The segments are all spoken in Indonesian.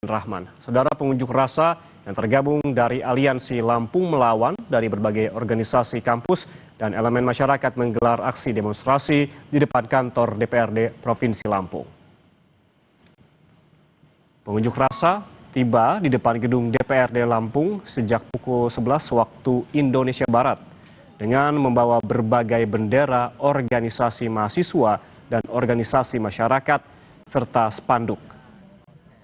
Rahman. Saudara, pengunjuk rasa yang tergabung dari Aliansi Lampung Melawan dari berbagai organisasi kampus dan elemen masyarakat menggelar aksi demonstrasi di depan kantor DPRD Provinsi Lampung. Pengunjuk rasa tiba di depan gedung DPRD Lampung sejak pukul 11 waktu Indonesia Barat dengan membawa berbagai bendera organisasi mahasiswa dan organisasi masyarakat serta spanduk.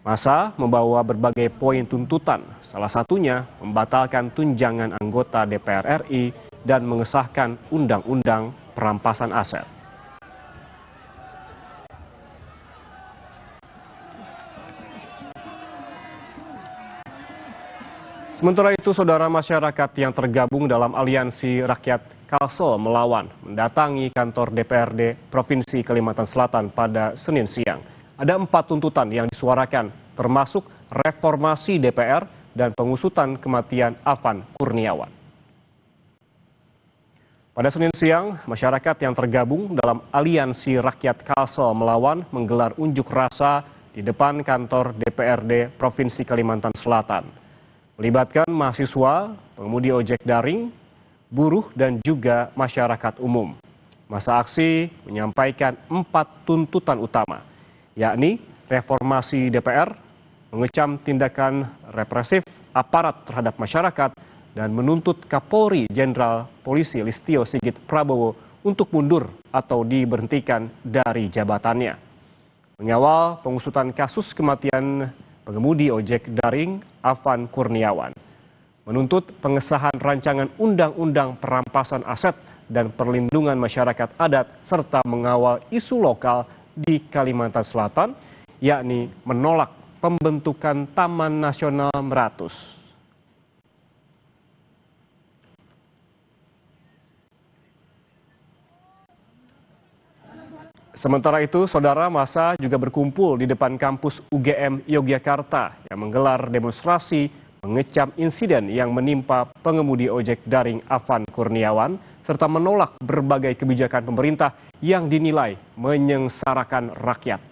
Massa membawa berbagai poin tuntutan, salah satunya membatalkan tunjangan anggota DPR RI dan mengesahkan undang-undang perampasan aset. Sementara itu, saudara, masyarakat yang tergabung dalam Aliansi Rakyat Kalsel Melawan mendatangi kantor DPRD Provinsi Kalimantan Selatan pada Senin siang. Ada 4 tuntutan yang disuarakan, termasuk reformasi DPR dan pengusutan kematian Afan Kurniawan. Pada Senin siang, masyarakat yang tergabung dalam Aliansi Rakyat Kalsel Melawan menggelar unjuk rasa di depan kantor DPRD Provinsi Kalimantan Selatan. Melibatkan mahasiswa, pengemudi ojek daring, buruh, dan juga masyarakat umum. Masa aksi menyampaikan 4 tuntutan utama, yakni reformasi DPR, mengecam tindakan represif aparat terhadap masyarakat, dan menuntut Kapolri Jenderal Polisi Listio Sigit Prabowo untuk mundur atau diberhentikan dari jabatannya. Mengawal pengusutan kasus kematian pengemudi ojek daring Afan Kurniawan, menuntut pengesahan rancangan undang-undang perampasan aset dan perlindungan masyarakat adat, serta mengawal isu lokal di Kalimantan Selatan, yakni menolak pembentukan Taman Nasional Meratus. Sementara itu, saudara, massa juga berkumpul di depan kampus UGM Yogyakarta yang menggelar demonstrasi mengecam insiden yang menimpa pengemudi ojek daring Afan Kurniawan serta menolak berbagai kebijakan pemerintah yang dinilai menyengsarakan rakyat.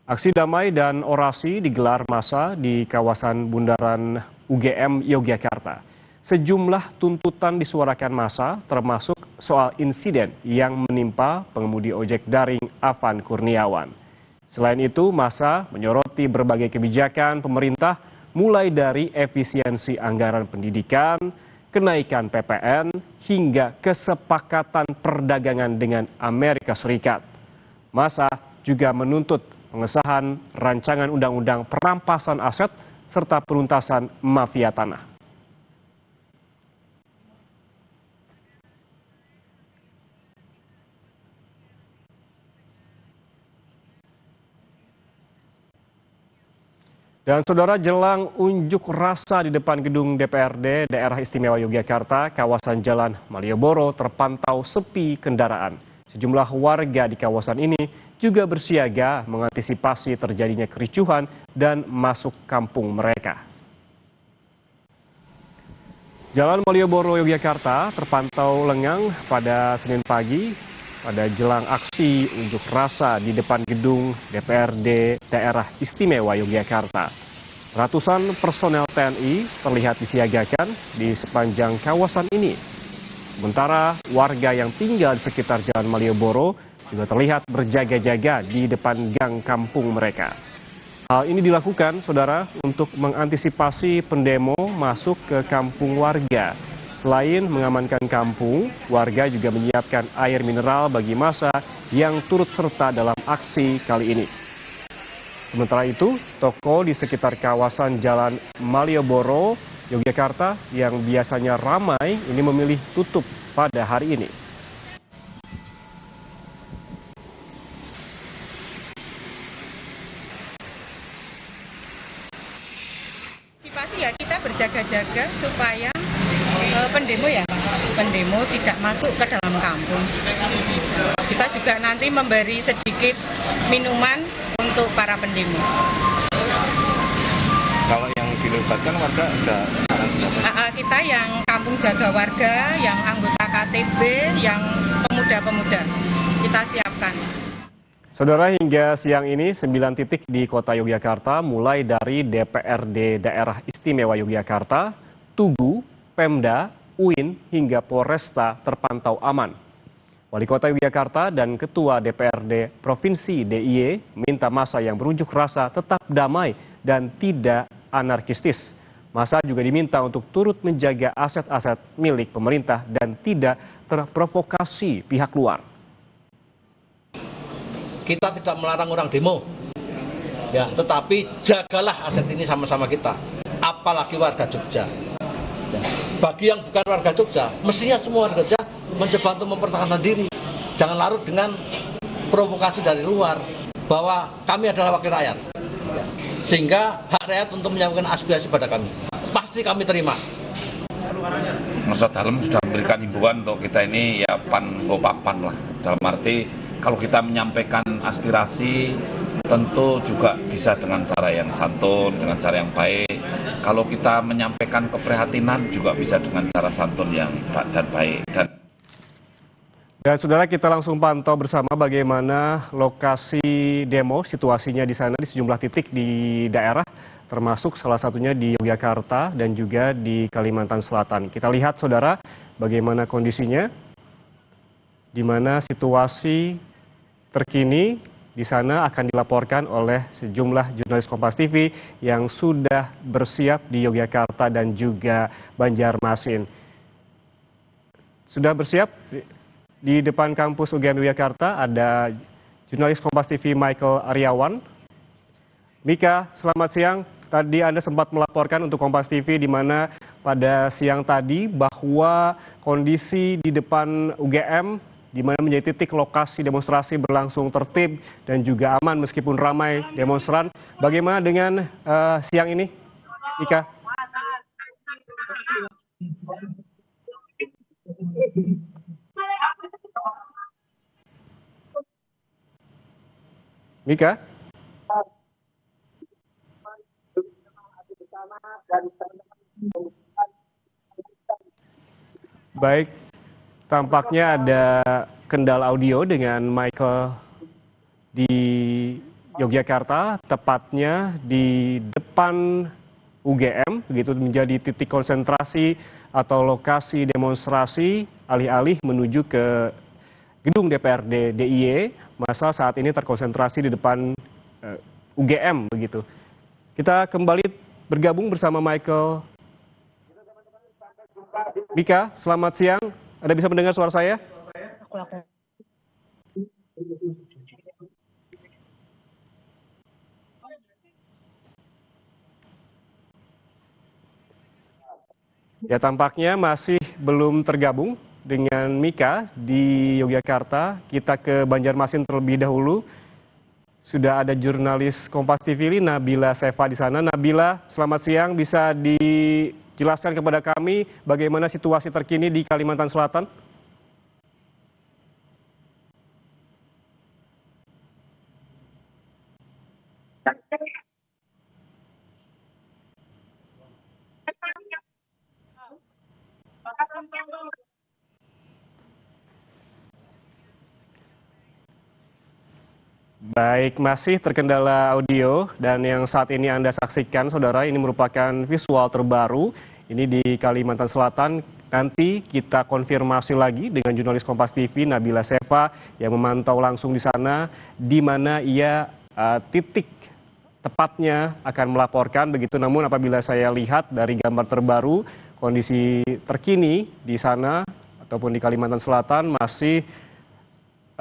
Aksi damai dan orasi digelar massa di kawasan bundaran UGM Yogyakarta. Sejumlah tuntutan disuarakan massa, termasuk soal insiden yang menimpa pengemudi ojek daring Afan Kurniawan. Selain itu, massa menyoroti berbagai kebijakan pemerintah, mulai dari efisiensi anggaran pendidikan, kenaikan PPN, hingga kesepakatan perdagangan dengan Amerika Serikat. Massa juga menuntut pengesahan rancangan undang-undang perampasan aset serta penuntasan mafia tanah. Dan saudara, jelang unjuk rasa di depan gedung DPRD Daerah Istimewa Yogyakarta, kawasan Jalan Malioboro terpantau sepi kendaraan. Sejumlah warga di kawasan ini juga bersiaga mengantisipasi terjadinya kericuhan dan masuk kampung mereka. Jalan Malioboro Yogyakarta terpantau lengang pada Senin pagi pada jelang aksi unjuk rasa di depan gedung DPRD Daerah Istimewa Yogyakarta. Ratusan personel TNI terlihat disiagakan di sepanjang kawasan ini. Sementara warga yang tinggal di sekitar Jalan Malioboro juga terlihat berjaga-jaga di depan gang kampung mereka. Hal ini dilakukan, saudara, untuk mengantisipasi pendemo masuk ke kampung warga. Selain mengamankan kampung, warga juga menyiapkan air mineral bagi massa yang turut serta dalam aksi kali ini. Sementara itu, toko di sekitar kawasan Jalan Malioboro, Yogyakarta yang biasanya ramai ini memilih tutup pada hari ini. Ya, kita berjaga-jaga supaya pendemo tidak masuk ke dalam kampung. Kita juga nanti memberi sedikit minuman untuk para pendemo. Kalau yang dilibatkan warga ada saran pendapat? Kita yang kampung jaga warga, yang anggota KTB, yang pemuda-pemuda kita siapkan. Saudara, hingga siang ini 9 titik di kota Yogyakarta, mulai dari DPRD Daerah Istimewa Yogyakarta, Tugu, Pemda, UIN, hingga Polresta terpantau aman. Wali Kota Yogyakarta dan Ketua DPRD Provinsi DIY minta massa yang berunjuk rasa tetap damai dan tidak anarkistis. Massa juga diminta untuk turut menjaga aset-aset milik pemerintah dan tidak terprovokasi pihak luar. Kita tidak melarang orang demo, ya, tetapi jagalah aset ini sama-sama kita, apalagi warga Jogja. Ya. Bagi yang bukan warga Jogja, mestinya semua warga Jogja mencoba untuk mempertahankan diri. Jangan larut dengan provokasi dari luar, bahwa kami adalah wakil rakyat. Ya. Sehingga hak rakyat untuk menyampaikan aspirasi pada kami, pasti kami terima. Masa dalam sudah memberikan himbauan untuk kita ini ya papan lah. Dalam arti kalau kita menyampaikan aspirasi tentu juga bisa dengan cara yang santun, dengan cara yang baik. Kalau kita menyampaikan keprihatinan juga bisa dengan cara santun yang baik. Dan saudara, kita langsung pantau bersama bagaimana lokasi demo, situasinya di sana di sejumlah titik di daerah, termasuk salah satunya di Yogyakarta dan juga di Kalimantan Selatan. Kita lihat saudara bagaimana kondisinya, di mana situasi terkini di sana akan dilaporkan oleh sejumlah jurnalis Kompas TV yang sudah bersiap di Yogyakarta dan juga Banjarmasin. Sudah bersiap di depan kampus UGM Yogyakarta ada jurnalis Kompas TV Michael Aryawan. Mika, selamat siang. Tadi Anda sempat melaporkan untuk Kompas TV di mana pada siang tadi bahwa kondisi di depan UGM di mana menjadi titik lokasi demonstrasi berlangsung tertib dan juga aman meskipun ramai demonstran. Bagaimana dengan siang ini, Ika? Mika? Baik. Tampaknya ada kendala audio dengan Michael di Yogyakarta, tepatnya di depan UGM, begitu menjadi titik konsentrasi atau lokasi demonstrasi alih-alih menuju ke gedung DPRD DIY. Massa saat ini terkonsentrasi di depan UGM, begitu. Kita kembali bergabung bersama Michael. Mika, selamat siang. Anda bisa mendengar suara saya? Ya, tampaknya masih belum tergabung dengan Mika di Yogyakarta. Kita ke Banjarmasin terlebih dahulu. Sudah ada jurnalis Kompas TV Nabila Seva di sana. Nabila, selamat siang. Bisa dijelaskan kepada kami bagaimana situasi terkini di Kalimantan Selatan? Baik, masih terkendala audio dan yang saat ini Anda saksikan, saudara, ini merupakan visual terbaru. Ini di Kalimantan Selatan. Nanti kita konfirmasi lagi dengan jurnalis Kompas TV Nabila Seva yang memantau langsung di sana, di mana ia titik tepatnya akan melaporkan begitu. Namun apabila saya lihat dari gambar terbaru, kondisi terkini di sana ataupun di Kalimantan Selatan masih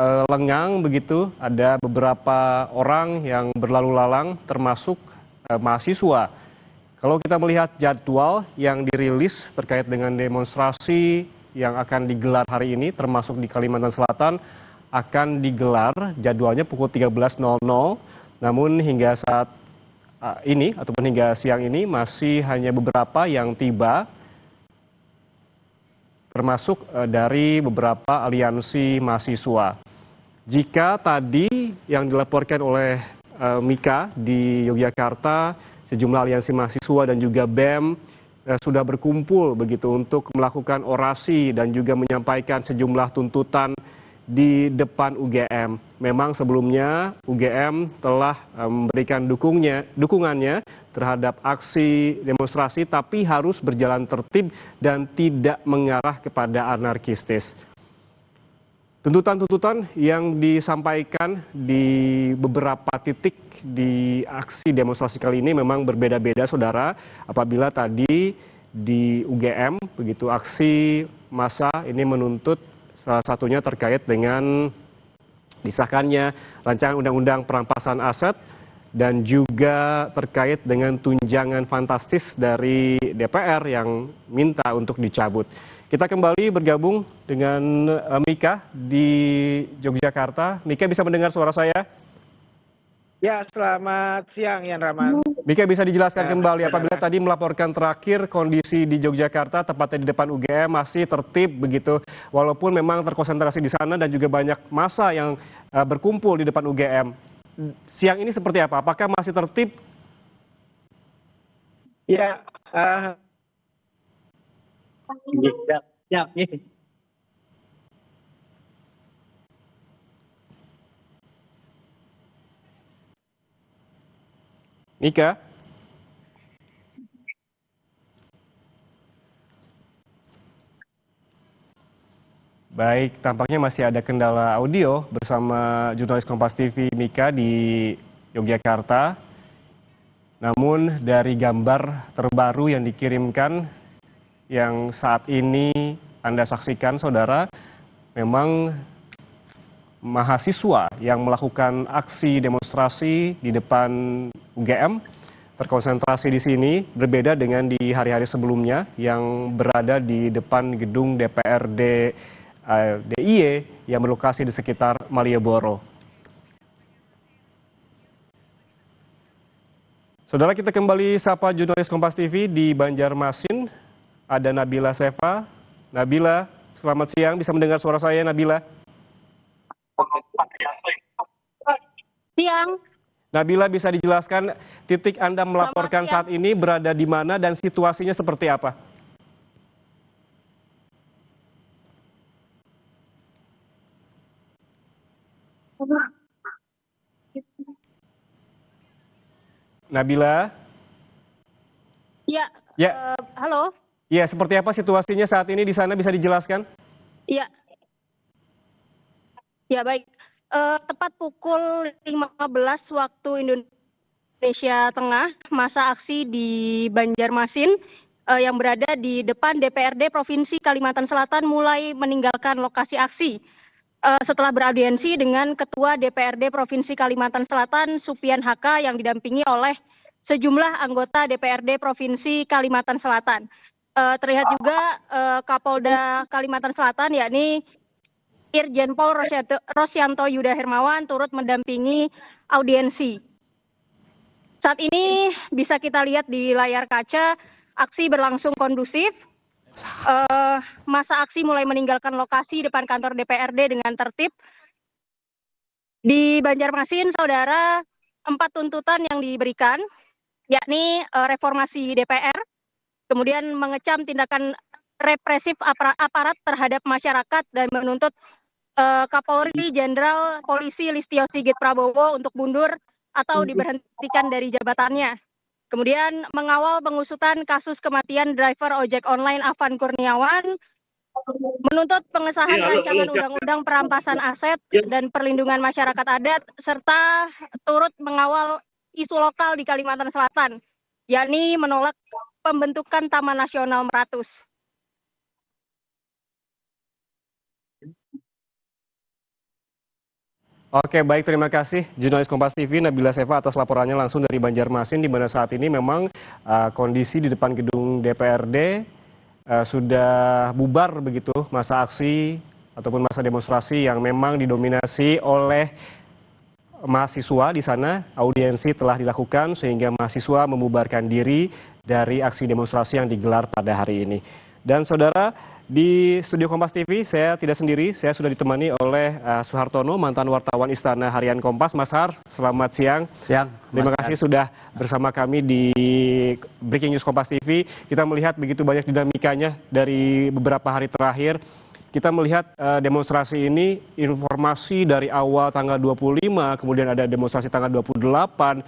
lengang begitu. Ada beberapa orang yang berlalu lalang termasuk mahasiswa. Kalau kita melihat jadwal yang dirilis terkait dengan demonstrasi yang akan digelar hari ini termasuk di Kalimantan Selatan akan digelar jadwalnya pukul 13.00. Namun hingga saat ini ataupun hingga siang ini masih hanya beberapa yang tiba termasuk dari beberapa aliansi mahasiswa. Jika tadi yang dilaporkan oleh Mika di Yogyakarta, sejumlah aliansi mahasiswa dan juga BEM sudah berkumpul begitu untuk melakukan orasi dan juga menyampaikan sejumlah tuntutan di depan UGM. Memang sebelumnya UGM telah memberikan dukungannya terhadap aksi demonstrasi, tapi harus berjalan tertib dan tidak mengarah kepada anarkistis. Tuntutan-tuntutan yang disampaikan di beberapa titik di aksi demonstrasi kali ini memang berbeda-beda, saudara. Apabila tadi di UGM, begitu aksi massa ini menuntut salah satunya terkait dengan disahkannya rancangan undang-undang perampasan aset dan juga terkait dengan tunjangan fantastis dari DPR yang minta untuk dicabut. Kita kembali bergabung dengan Mika di Yogyakarta. Mika, bisa mendengar suara saya? Ya, selamat siang Yan Rahman. Mika, bisa dijelaskan kembali apabila tadi melaporkan terakhir kondisi di Yogyakarta, tepatnya di depan UGM masih tertib begitu, walaupun memang terkonsentrasi di sana dan juga banyak massa yang berkumpul di depan UGM. Siang ini seperti apa? Apakah masih tertib? Ya, siap. Mika? Baik, tampaknya masih ada kendala audio bersama jurnalis Kompas TV Mika di Yogyakarta. Namun dari gambar terbaru yang dikirimkan yang saat ini Anda saksikan, saudara, memang mahasiswa yang melakukan aksi demonstrasi di depan UGM terkonsentrasi di sini, berbeda dengan di hari-hari sebelumnya yang berada di depan gedung DPRD DIY yang berlokasi di sekitar Malioboro. Saudara, kita kembali sapa jurnalis Kompas TV di Banjarmasin. Ada Nabila Seva. Nabila, selamat siang. Bisa mendengar suara saya, Nabila? Siang. Nabila, bisa dijelaskan titik Anda melaporkan saat ini berada di mana dan situasinya seperti apa? Nabila? Ya. Halo. Ya, seperti apa situasinya saat ini di sana, bisa dijelaskan? Ya. Ya, baik. Tepat pukul 15 waktu Indonesia Tengah, masa aksi di Banjarmasin yang berada di depan DPRD Provinsi Kalimantan Selatan mulai meninggalkan lokasi aksi. Setelah beraudiensi dengan Ketua DPRD Provinsi Kalimantan Selatan, Supian HK, yang didampingi oleh sejumlah anggota DPRD Provinsi Kalimantan Selatan. Terlihat juga Kapolda Kalimantan Selatan, yakni Irjen Pol Rosyanto Yuda Hermawan, turut mendampingi audiensi. Saat ini bisa kita lihat di layar kaca, aksi berlangsung kondusif. Masa aksi mulai meninggalkan lokasi depan kantor DPRD dengan tertib. Di Banjarmasin, saudara, 4 tuntutan yang diberikan, yakni reformasi DPR, kemudian mengecam tindakan represif aparat terhadap masyarakat dan menuntut Kapolri Jenderal Polisi Listio Sigit Prabowo untuk mundur atau diberhentikan dari jabatannya. Kemudian mengawal pengusutan kasus kematian driver ojek online Afan Kurniawan, menuntut pengesahan rancangan undang-undang perampasan aset dan perlindungan masyarakat adat, serta turut mengawal isu lokal di Kalimantan Selatan, yakni menolak pembentukan Taman Nasional Meratus. Oke, baik, terima kasih jurnalis Kompas TV Nabila Seva atas laporannya langsung dari Banjarmasin, di mana saat ini memang kondisi di depan gedung DPRD sudah bubar begitu masa aksi ataupun masa demonstrasi yang memang didominasi oleh mahasiswa di sana. Audiensi telah dilakukan sehingga mahasiswa membubarkan diri dari aksi demonstrasi yang digelar pada hari ini. Dan saudara, di studio Kompas TV saya tidak sendiri, saya sudah ditemani oleh Suhartono, mantan wartawan Istana Harian Kompas. Mas Har, selamat siang. Terima kasih sudah bersama kami di Breaking News Kompas TV. Kita melihat begitu banyak dinamikanya dari beberapa hari terakhir. kita melihat demonstrasi ini informasi dari awal tanggal 25, kemudian ada demonstrasi tanggal 28,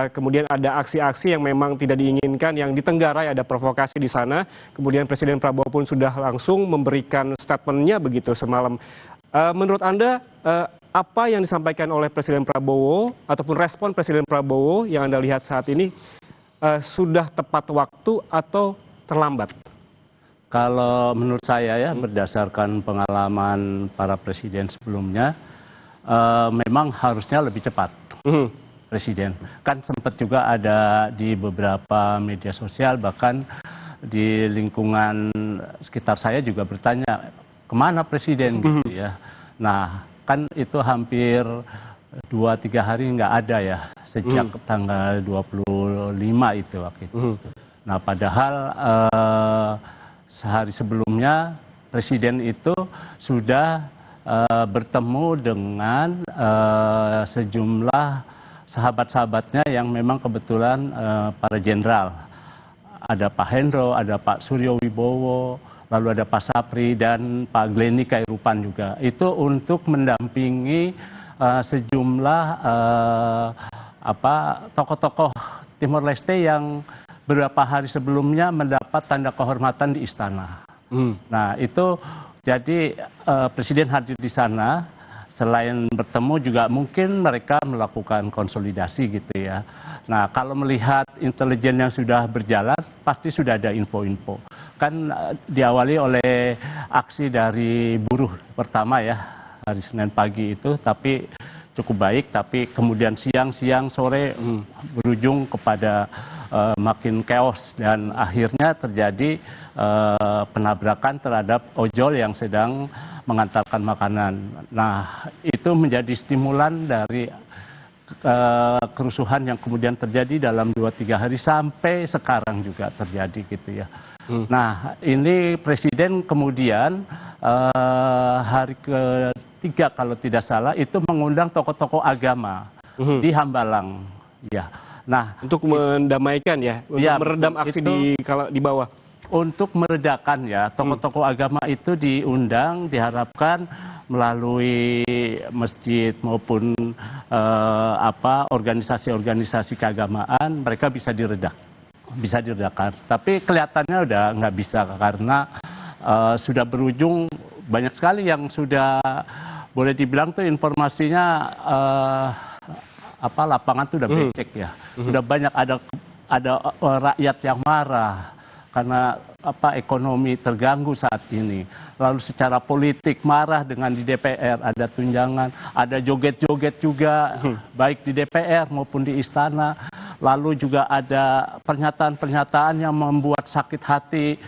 kemudian ada aksi-aksi yang memang tidak diinginkan, yang ditenggarai, ada provokasi di sana. Kemudian Presiden Prabowo pun sudah langsung memberikan statementnya begitu semalam. Menurut Anda, apa yang disampaikan oleh Presiden Prabowo ataupun respon Presiden Prabowo yang Anda lihat saat ini sudah tepat waktu atau terlambat? Kalau menurut saya ya, berdasarkan pengalaman para presiden sebelumnya, memang harusnya lebih cepat. Presiden kan sempat juga ada di beberapa media sosial, bahkan di lingkungan sekitar saya juga bertanya, kemana presiden gitu ya. Nah, kan itu hampir 2-3 hari nggak ada ya, sejak tanggal 25 itu waktu itu. Nah, padahal sehari sebelumnya Presiden itu sudah bertemu dengan sejumlah sahabat-sahabatnya yang memang kebetulan para jenderal. Ada Pak Hendro, ada Pak Suryo Wibowo, lalu ada Pak Sapri dan Pak Glenny Kairupan juga. Itu untuk mendampingi sejumlah tokoh-tokoh Timor Leste yang beberapa hari sebelumnya mendapat tanda kehormatan di istana. Nah, itu jadi Presiden hadir di sana. Selain bertemu juga mungkin mereka melakukan konsolidasi gitu ya. Nah, kalau melihat intelijen yang sudah berjalan, pasti sudah ada info-info. Kan diawali oleh aksi dari buruh pertama ya, hari Senin pagi itu, tapi cukup baik. Tapi kemudian siang, sore berujung kepada makin chaos dan akhirnya terjadi penabrakan terhadap ojol yang sedang mengantarkan makanan. Nah, itu menjadi stimulan dari kerusuhan yang kemudian terjadi dalam 2-3 hari sampai sekarang juga terjadi gitu ya. Nah, ini Presiden kemudian hari ketiga kalau tidak salah itu mengundang tokoh-tokoh agama di Hambalang. Ya. Nah, untuk mendamaikan ya, untuk meredam aksi di bawah. Untuk meredakan ya, tokoh-tokoh agama itu diundang, diharapkan melalui masjid maupun organisasi-organisasi keagamaan, mereka bisa diredakan. Tapi kelihatannya udah nggak bisa karena sudah berujung banyak sekali yang sudah boleh dibilang tuh informasinya lapangan tuh udah becek ya. Sudah banyak ada rakyat yang marah karena ekonomi terganggu saat ini. Lalu secara politik marah dengan di DPR, ada tunjangan, ada joget-joget juga baik di DPR maupun di istana. Lalu juga ada pernyataan-pernyataan yang membuat sakit hati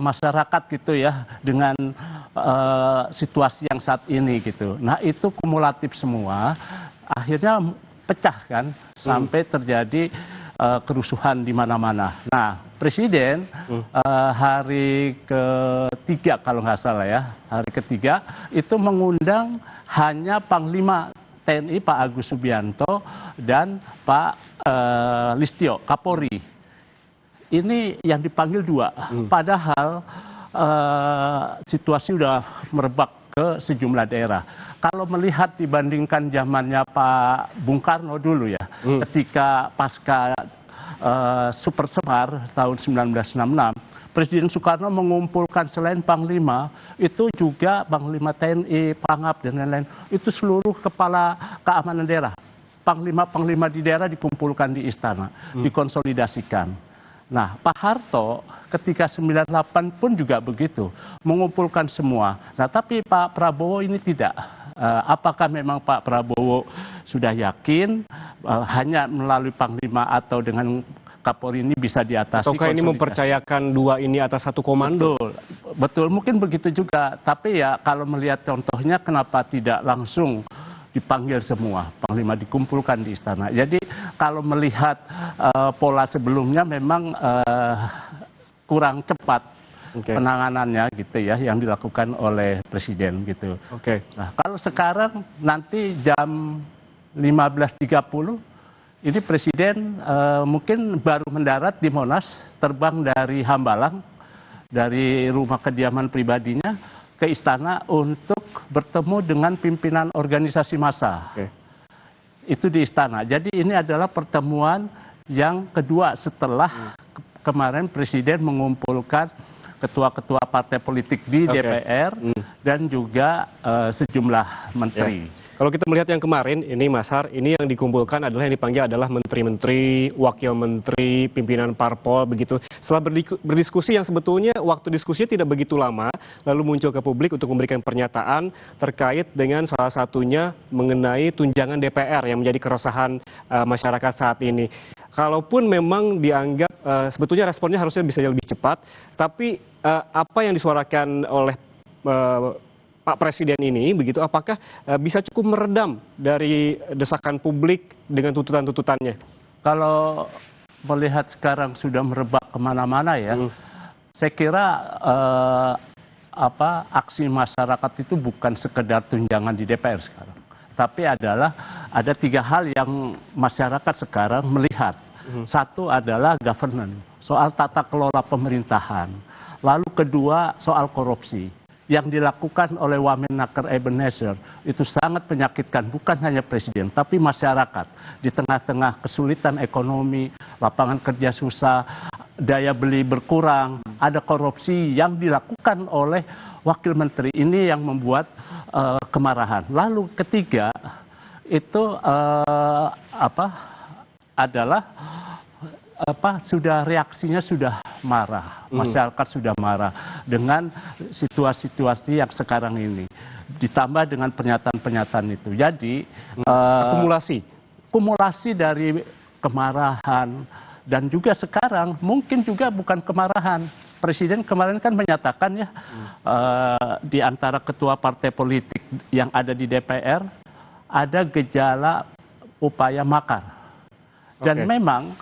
masyarakat gitu ya dengan situasi yang saat ini gitu. Nah, itu kumulatif semua akhirnya pecah kan sampai terjadi kerusuhan di mana-mana. Nah, Presiden hari ketiga kalau nggak salah ya, hari ketiga itu mengundang hanya Panglima TNI Pak Agus Subianto dan Pak Listio Kapolri. Ini yang dipanggil 2. Padahal situasi udah merebak ke sejumlah daerah. Kalau melihat dibandingkan zamannya Pak Bung Karno dulu ya, ketika pasca Super Semar tahun 1966, Presiden Soekarno mengumpulkan selain Panglima, itu juga Panglima TNI, Pangap dan lain-lain, itu seluruh kepala keamanan daerah. Panglima-panglima di daerah dikumpulkan di istana, dikonsolidasikan. Nah, Pak Harto ketika 98 pun juga begitu, mengumpulkan semua. Nah, tapi Pak Prabowo ini tidak. Apakah memang Pak Prabowo sudah yakin hanya melalui Panglima atau dengan Kapolri ini bisa diatasi? Ataukah ini mempercayakan 2 ini atas satu komando? Betul, mungkin begitu juga. Tapi ya kalau melihat contohnya kenapa tidak langsung dipanggil semua, Panglima dikumpulkan di istana. Jadi kalau melihat pola sebelumnya memang kurang cepat penanganannya gitu ya yang dilakukan oleh Presiden gitu. Nah, kalau sekarang nanti jam 15.30 ini Presiden mungkin baru mendarat di Monas, terbang dari Hambalang, dari rumah kediaman pribadinya, ke istana untuk bertemu dengan pimpinan organisasi massa. Itu di istana. Jadi ini adalah pertemuan yang kedua setelah kemarin Presiden mengumpulkan ketua-ketua partai politik di DPR dan juga sejumlah menteri. Kalau kita melihat yang kemarin, ini Mas Har, ini yang dikumpulkan adalah yang dipanggil adalah menteri-menteri, wakil menteri, pimpinan parpol, begitu. Setelah berdiskusi yang sebetulnya waktu diskusinya tidak begitu lama, lalu muncul ke publik untuk memberikan pernyataan terkait dengan salah satunya mengenai tunjangan DPR yang menjadi keresahan masyarakat saat ini. Kalaupun memang dianggap sebetulnya responnya harusnya bisa lebih cepat, tapi apa yang disuarakan oleh Pak Presiden ini, begitu, apakah bisa cukup meredam dari desakan publik dengan tuntutan-tuntutannya? Kalau melihat sekarang sudah merebak kemana-mana ya, saya kira aksi masyarakat itu bukan sekedar tunjangan di DPR sekarang, tapi adalah ada 3 hal yang masyarakat sekarang melihat. Satu adalah governance, soal tata kelola pemerintahan. Lalu kedua soal korupsi. Yang dilakukan oleh Wamenaker Ebenezer itu sangat menyakitkan bukan hanya Presiden tapi masyarakat di tengah-tengah kesulitan ekonomi, lapangan kerja susah, daya beli berkurang, ada korupsi yang dilakukan oleh wakil menteri ini yang membuat kemarahan. Lalu ketiga itu adalah sudah reaksinya sudah marah, masyarakat sudah marah dengan situasi-situasi yang sekarang ini, ditambah dengan pernyataan-pernyataan itu. Jadi kumulasi dari kemarahan dan juga sekarang mungkin juga bukan kemarahan. Presiden kemarin kan menyatakan ya di antara ketua partai politik yang ada di DPR ada gejala upaya makar. Dan memang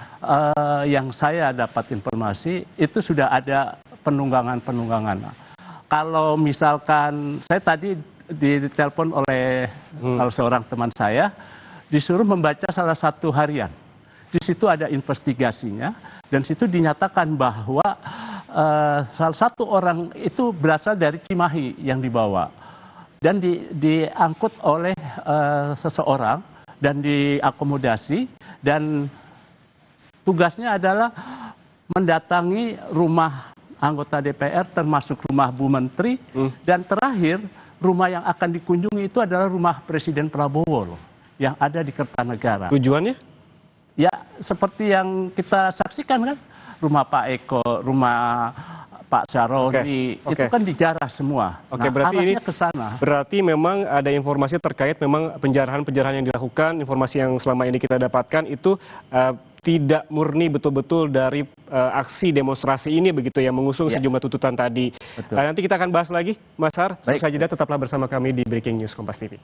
yang saya dapat informasi itu sudah ada penunggangan. Kalau misalkan saya tadi ditelepon oleh salah seorang teman saya, disuruh membaca salah satu harian. Di situ ada investigasinya dan situ dinyatakan bahwa salah satu orang itu berasal dari Cimahi yang dibawa dan diangkut oleh seseorang dan diakomodasi, dan tugasnya adalah mendatangi rumah anggota DPR termasuk rumah Bu Menteri, dan terakhir rumah yang akan dikunjungi itu adalah rumah Presiden Prabowo yang ada di Kertanegara. Tujuannya? Ya seperti yang kita saksikan kan, rumah Pak Eko, rumah Pak Saroni, itu kan dijarah semua. Berarti ini ke sana. Berarti memang ada informasi terkait memang penjarahan-penjarahan yang dilakukan, informasi yang selama ini kita dapatkan itu tidak murni betul-betul dari aksi demonstrasi ini begitu ya, mengusung sejumlah tuntutan tadi. Nanti kita akan bahas lagi, Mas Har. Selesai jeda, tetaplah bersama kami di Breaking News Kompas TV.